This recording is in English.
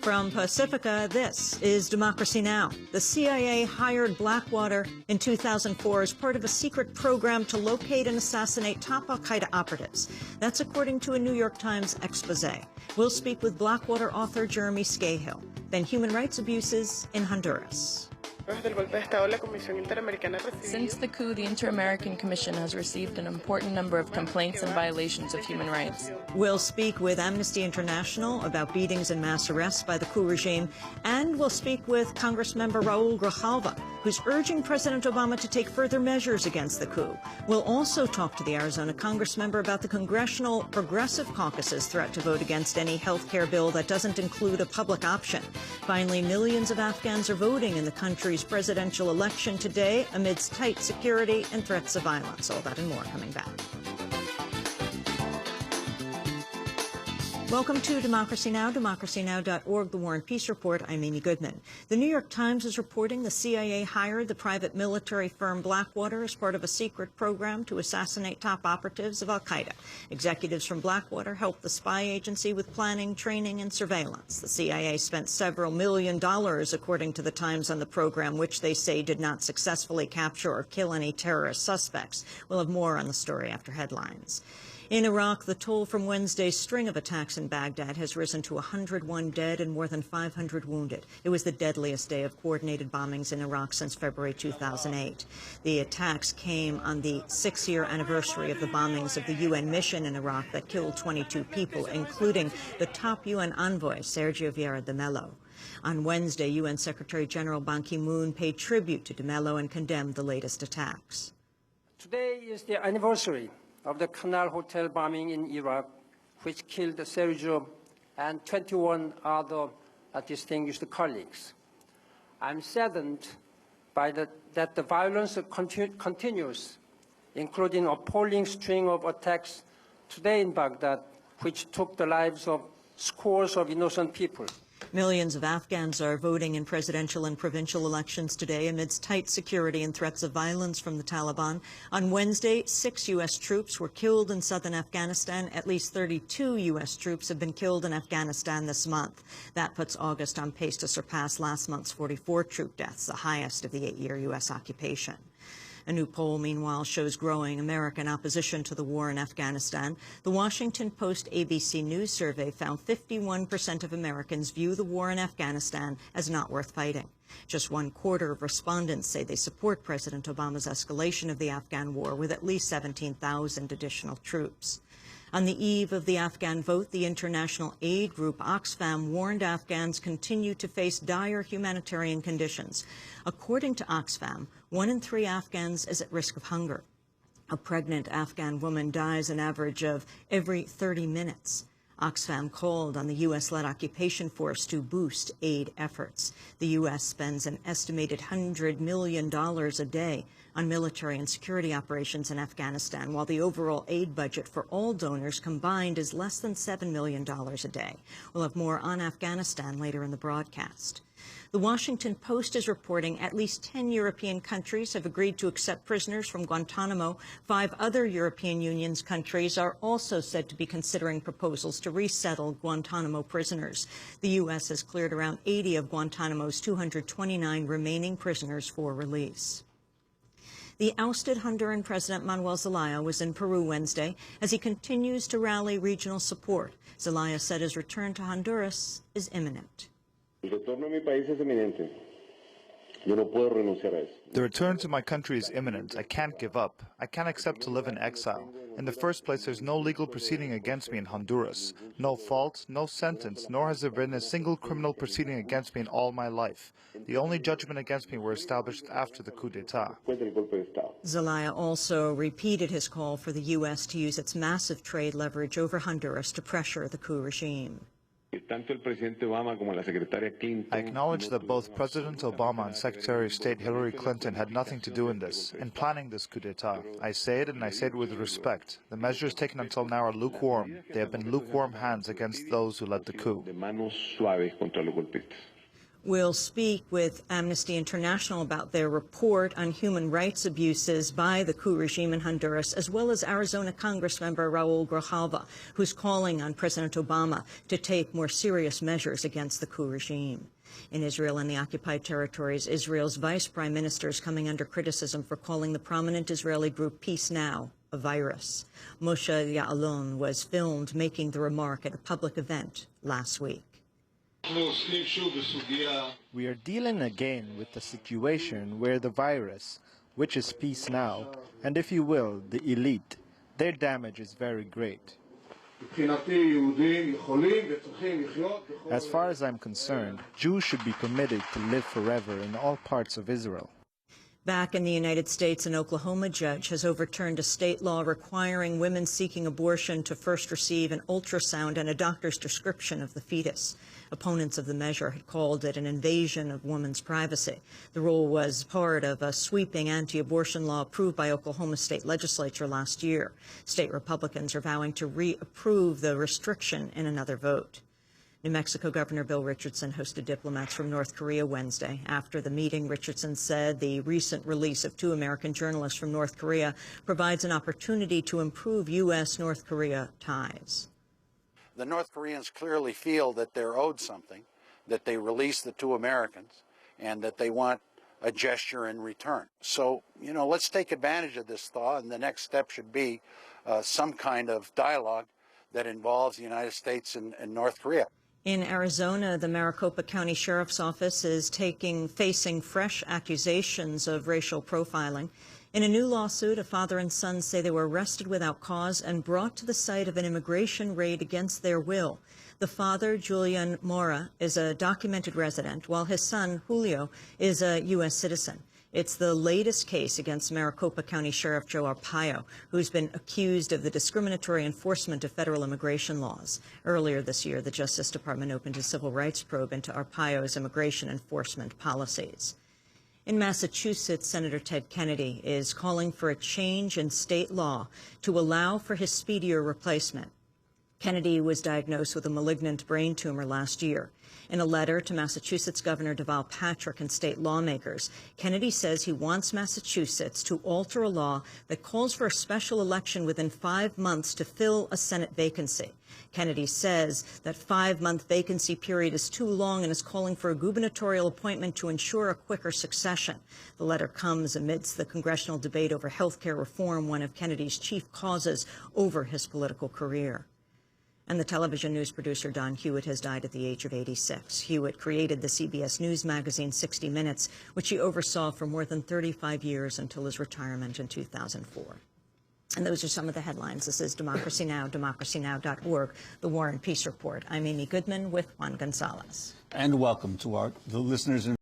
From Pacifica, this is Democracy Now! The CIA hired Blackwater in 2004 as part of a secret program to locate and assassinate top al-Qaeda operatives. That's according to a New York Times expose. We'll speak with Blackwater author Jeremy Scahill. Then human rights abuses in Honduras. Since the coup, the Inter-American Commission has received an important number of complaints and violations of human rights. We'll speak with Amnesty International about beatings and mass arrests by the coup regime, and we'll speak with Congressmember Raul Grijalva, who's urging President Obama to take further measures against the coup. We'll also talk to the Arizona Congressmember about the Congressional Progressive Caucus's threat to vote against any health care bill that doesn't include a public option. Finally, millions of Afghans are voting in the country's presidential election today amidst tight security and threats of violence. All that and more coming back. Welcome to Democracy Now!, democracynow.org, The War and Peace Report. I'm Amy Goodman. The New York Times is reporting the CIA hired the private military firm Blackwater as part of a secret program to assassinate top operatives of al-Qaeda. Executives from Blackwater helped the spy agency with planning, training, and surveillance. The CIA spent several $1 million, according to the Times, on the program, which they say did not successfully capture or kill any terrorist suspects. We'll have more on the story after headlines. In Iraq, the toll from Wednesday's string of attacks in Baghdad has risen to 101 dead and more than 500 wounded. It was the deadliest day of coordinated bombings in Iraq since February 2008. The attacks came on the 6-year anniversary of the bombings of the UN mission in Iraq that killed 22 people, including the top UN envoy, Sergio Vieira de Mello. On Wednesday, UN Secretary General Ban Ki-moon paid tribute to de Mello and condemned the latest attacks. Today is the anniversary of the Canal Hotel bombing in Iraq, which killed Sergio and 21 other distinguished colleagues. I'm saddened by that the violence continues, including an appalling string of attacks today in Baghdad, which took the lives of scores of innocent people. Millions of Afghans are voting in presidential and provincial elections today amidst tight security and threats of violence from the Taliban. On Wednesday, 6 U.S. troops were killed in southern Afghanistan. At least 32 U.S. troops have been killed in Afghanistan this month. That puts August on pace to surpass last month's 44 troop deaths, the highest of the 8-year U.S. occupation. A new poll, meanwhile, shows growing American opposition to the war in Afghanistan. The Washington Post-ABC News survey found 51% of Americans view the war in Afghanistan as not worth fighting. Just 1/4 of respondents say they support President Obama's escalation of the Afghan war with at least 17,000 additional troops. On the eve of the Afghan vote, the international aid group Oxfam warned Afghans continue to face dire humanitarian conditions. According to Oxfam, 1 in 3 Afghans is at risk of hunger. A pregnant Afghan woman dies an average of every 30 minutes. Oxfam called on the U.S.-led occupation force to boost aid efforts. The U.S. spends an estimated $100 million a day on military and security operations in Afghanistan, while the overall aid budget for all donors combined is less than $7 million a day. We'll have more on Afghanistan later in the broadcast. The Washington Post is reporting at least 10 European countries have agreed to accept prisoners from Guantanamo. 5 other European Union's countries are also said to be considering proposals to resettle Guantanamo prisoners. The U.S. has cleared around 80 of Guantanamo's 229 remaining prisoners for release. The ousted Honduran President Manuel Zelaya was in Peru Wednesday as he continues to rally regional support. Zelaya said his return to Honduras is imminent. The return to my country is imminent. I can't give up. I can't accept to live in exile. In the first place, there's no legal proceeding against me in Honduras. No fault, no sentence, nor has there been a single criminal proceeding against me in all my life. The only judgment against me were established after the coup d'etat. Zelaya also repeated his call for the U.S. to use its massive trade leverage over Honduras to pressure the coup regime. I acknowledge that both President Obama and Secretary of State Hillary Clinton had nothing to do in this, in planning this coup d'etat. I say it, and I say it with respect. The measures taken until now are lukewarm. They have been lukewarm hands against those who led the coup. We'll speak with Amnesty International about their report on human rights abuses by the coup regime in Honduras, as well as Arizona Congressmember Raul Grijalva, who's calling on President Obama to take more serious measures against the coup regime. In Israel and the occupied territories, Israel's vice prime minister is coming under criticism for calling the prominent Israeli group Peace Now a virus. Moshe Ya'alon was filmed making the remark at a public event last week. We are dealing again with the situation where the virus, which is Peace Now, and if you will, the elite, their damage is very great. As far as I'm concerned, Jews should be permitted to live forever in all parts of Israel. Back in the United States, an Oklahoma judge has overturned a state law requiring women seeking abortion to first receive an ultrasound and a doctor's description of the fetus. Opponents of the measure had called it an invasion of women's privacy. The rule was part of a sweeping anti-abortion law approved by Oklahoma state legislature last year. State Republicans are vowing to reapprove the restriction in another vote. New Mexico Governor Bill Richardson hosted diplomats from North Korea Wednesday. After the meeting, Richardson said the recent release of 2 American journalists from North Korea provides an opportunity to improve U.S.-North Korea ties. The North Koreans clearly feel that they're owed something, that they released the 2 Americans, and that they want a gesture in return. So, let's take advantage of this thaw, and the next step should be some kind of dialogue that involves the United States and North Korea. In Arizona, the Maricopa County Sheriff's Office is facing fresh accusations of racial profiling. In a new lawsuit, a father and son say they were arrested without cause and brought to the site of an immigration raid against their will. The father, Julian Mora, is a documented resident, while his son, Julio, is a U.S. citizen. It's the latest case against Maricopa County Sheriff Joe Arpaio, who's been accused of the discriminatory enforcement of federal immigration laws. Earlier this year, the Justice Department opened a civil rights probe into Arpaio's immigration enforcement policies. In Massachusetts, Senator Ted Kennedy is calling for a change in state law to allow for his speedier replacement. Kennedy was diagnosed with a malignant brain tumor last year. In a letter to Massachusetts Governor Deval Patrick and state lawmakers, Kennedy says he wants Massachusetts to alter a law that calls for a special election within 5 months to fill a Senate vacancy. Kennedy says that 5-month vacancy period is too long and is calling for a gubernatorial appointment to ensure a quicker succession. The letter comes amidst the congressional debate over health care reform, one of Kennedy's chief causes over his political career. And the television news producer Don Hewitt has died at the age of 86. Hewitt created the CBS News magazine 60 Minutes, which he oversaw for more than 35 years until his retirement in 2004. And those are some of the headlines. This is Democracy Now!, democracynow.org, the War and Peace Report. I'm Amy Goodman with Juan Gonzalez. And welcome to the listeners in